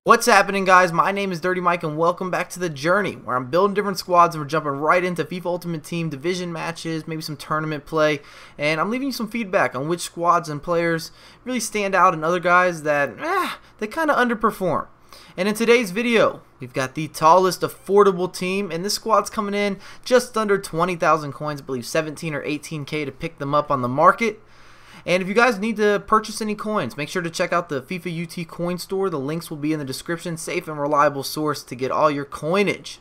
What's happening, guys? My name is Dirty Mike and welcome back to the journey where I'm building different squads and we're jumping right into FIFA Ultimate Team division matches, maybe some tournament play, and I'm leaving you some feedback on which squads and players really stand out and other guys that they kind of underperform. And in today's video, we've got the tallest affordable team, and this squad's coming in just under 20,000 coins, I believe 17 or 18k to pick them up on the market. And if you guys need to purchase any coins, make sure to check out the FIFA UT coin store. The links will be in the description. Safe and reliable source to get all your coinage.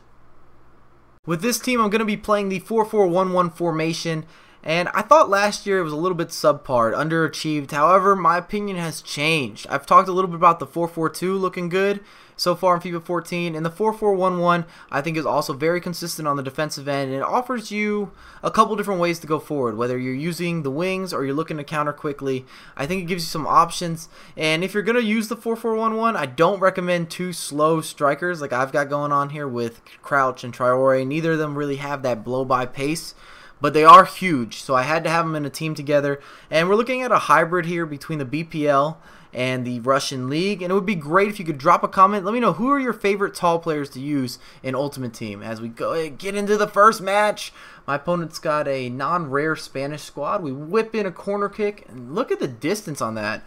With this team, I'm going to be playing the 4-4-1-1 formation. And I thought last year it was a little bit subpar, underachieved. However, my opinion has changed. I've talked a little bit about the 4-4-2 looking good so far in FIFA 14. And the 4-4-1-1 I think is also very consistent on the defensive end. And it offers you a couple different ways to go forward. Whether you're using the wings or you're looking to counter quickly, I think it gives you some options. And if you're going to use the 4-4-1-1, I don't recommend two slow strikers like I've got going on here with Crouch and Traore. Neither of them really have that blow-by pace, but they are huge, so I had to have them in a team together. And we're looking at a hybrid here between the BPL and the Russian League, and it would be great if you could drop a comment. Let me know who are your favorite tall players to use in Ultimate Team. As we go get into the first match, my opponent's got a non-rare Spanish squad. We whip in a corner kick, and look at the distance on that.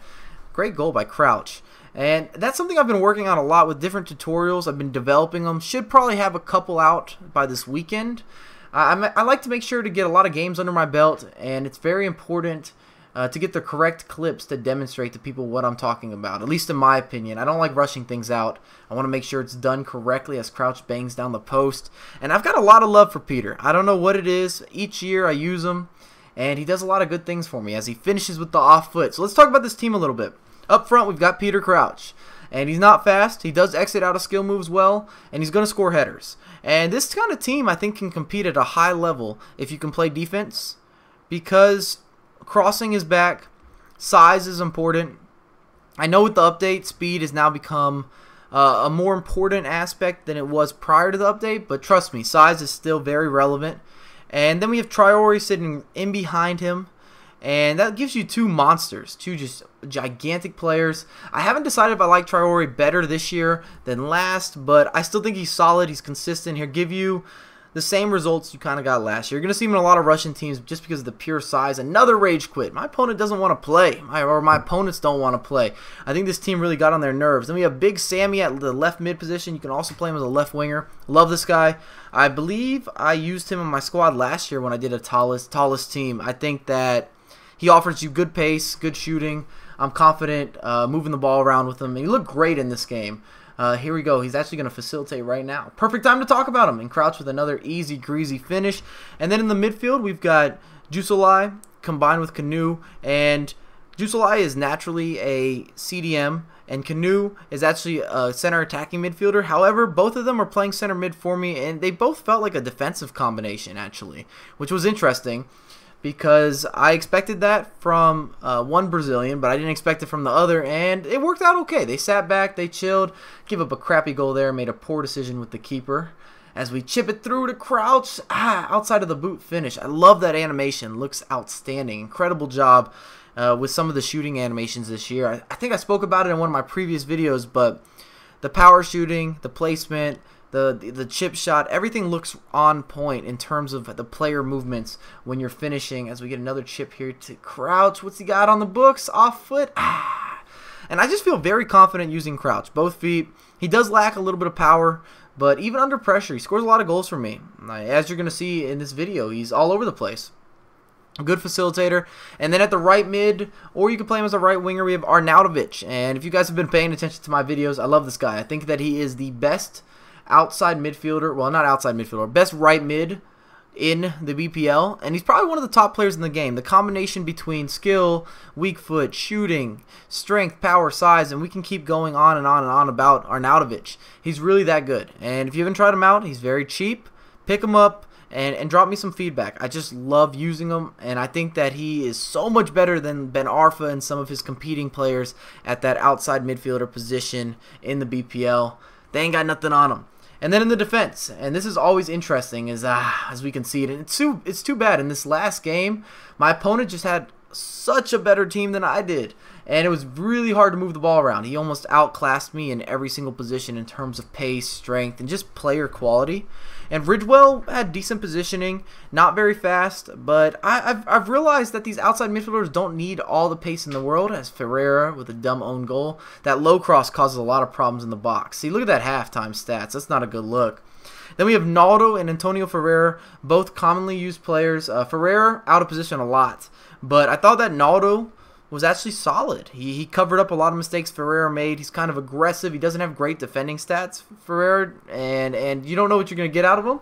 Great goal by Crouch. And that's something I've been working on a lot with different tutorials. I've been developing them. Should probably have a couple out by this weekend. I like to make sure to get a lot of games under my belt, and it's very important to get the correct clips to demonstrate to people what I'm talking about, at least in my opinion. I don't like rushing things out. I want to make sure it's done correctly as Crouch bangs down the post. And I've got a lot of love for Peter. I don't know what it is. Each year I use him, and he does a lot of good things for me as he finishes with the off foot. So let's talk about this team a little bit. Up front, we've got Peter Crouch. And he's not fast. He does exit out of skill moves well, and he's going to score headers. And this kind of team, I think, can compete at a high level if you can play defense, because crossing is back, size is important. I know with the update, speed has now become a more important aspect than it was prior to the update, but trust me, size is still very relevant. And then we have Traore sitting in behind him. And that gives you two monsters, two just gigantic players. I haven't decided if I like Traore better this year than last, but I still think he's solid. He's consistent. He'll give you the same results you kind of got last year. You're going to see him in a lot of Russian teams just because of the pure size. Another rage quit. My opponent doesn't want to play, or my opponents don't want to play. I think this team really got on their nerves. Then we have Big Sammy at the left mid position. You can also play him as a left winger. Love this guy. I believe I used him in my squad last year when I did a tallest team. I think that he offers you good pace, good shooting. I'm confident moving the ball around with him. And he looked great in this game. Here we go. He's actually going to facilitate right now. Perfect time to talk about him. And Crouch with another easy, greasy finish. And then in the midfield, we've got Jusilai combined with Canoe. And Jusilai is naturally a CDM. And Canoe is actually a center attacking midfielder. However, both of them are playing center mid for me. And they both felt like a defensive combination, actually, which was interesting, because I expected that from one Brazilian, but I didn't expect it from the other, and it worked out okay. They sat back, they chilled, give up a crappy goal there, made a poor decision with the keeper. As we chip it through to Crouch, outside of the boot finish. I love that animation, looks outstanding. Incredible job with some of the shooting animations this year. I think I spoke about it in one of my previous videos, but the power shooting, the placement, the chip shot, everything looks on point in terms of the player movements when you're finishing. As we get another chip here to Crouch. What's he got on the books? Off foot. And I just feel very confident using Crouch. Both feet. He does lack a little bit of power, but even under pressure, he scores a lot of goals for me. As you're going to see in this video, he's all over the place. A good facilitator. And then at the right mid, or you can play him as a right winger, we have Arnautovic. And if you guys have been paying attention to my videos, I love this guy. I think that he is the best outside midfielder, well, not outside midfielder, best right mid in the BPL, and he's probably one of the top players in the game. The combination between skill, weak foot, shooting, strength, power, size, and we can keep going on and on and on about Arnautovic. He's really that good, and if you haven't tried him out, he's very cheap. Pick him up and drop me some feedback. I just love using him, and I think that he is so much better than Ben Arfa and some of his competing players at that outside midfielder position in the BPL. They ain't got nothing on him. And then in the defense, and this is always interesting, is as we can see it, and it's too bad in this last game, my opponent just had such a better team than I did. And it was really hard to move the ball around. He almost outclassed me in every single position in terms of pace, strength, and just player quality. And Ridgewell had decent positioning, not very fast, but I've realized that these outside midfielders don't need all the pace in the world, as Ferreira with a dumb own goal. That low cross causes a lot of problems in the box. See, look at that halftime stats. That's not a good look. Then we have Naldo and Antonio Ferreira, both commonly used players. Ferreira out of position a lot, but I thought that Naldo was actually solid. He covered up a lot of mistakes Ferreira made. He's kind of aggressive. He doesn't have great defending stats, Ferreira, and you don't know what you're going to get out of him.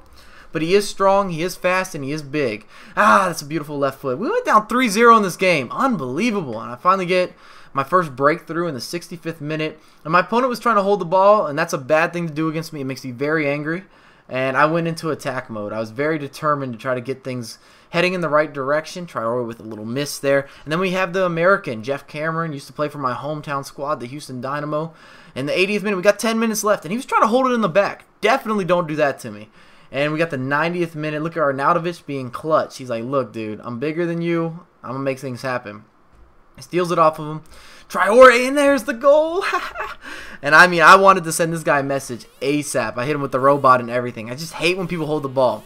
But he is strong, he is fast, and he is big. That's a beautiful left foot. We went down 3-0 in this game. Unbelievable. And I finally get my first breakthrough in the 65th minute. And my opponent was trying to hold the ball, and that's a bad thing to do against me. It makes me very angry. And I went into attack mode. I was very determined to try to get things heading in the right direction. Traore with a little miss there. And then we have the American, Jeff Cameron, used to play for my hometown squad, the Houston Dynamo. In the 80th minute, we got 10 minutes left, and he was trying to hold it in the back. Definitely don't do that to me. And we got the 90th minute. Look at Arnautovic being clutch. He's like, look, dude, I'm bigger than you. I'm going to make things happen. He steals it off of him. Traore, and there's the goal. And I mean, I wanted to send this guy a message ASAP. I hit him with the robot and everything. I just hate when people hold the ball.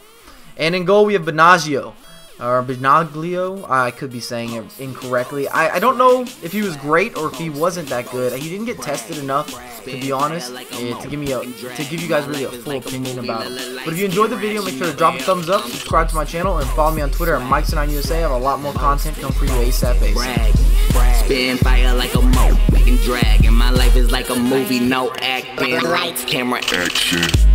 And in goal, we have Benaglio. Or Benaglio. I could be saying it incorrectly. I don't know if he was great or if he wasn't that good. He didn't get tested enough, to be honest, to give you guys really a full opinion about it. But if you enjoyed the video, make sure to drop a thumbs up, subscribe to my channel, and follow me on Twitter at Mike9USA. I have a lot more content come for you ASAP. Spin fire like a mo, making drag, and my life is like a movie, no acting, lights, camera, action.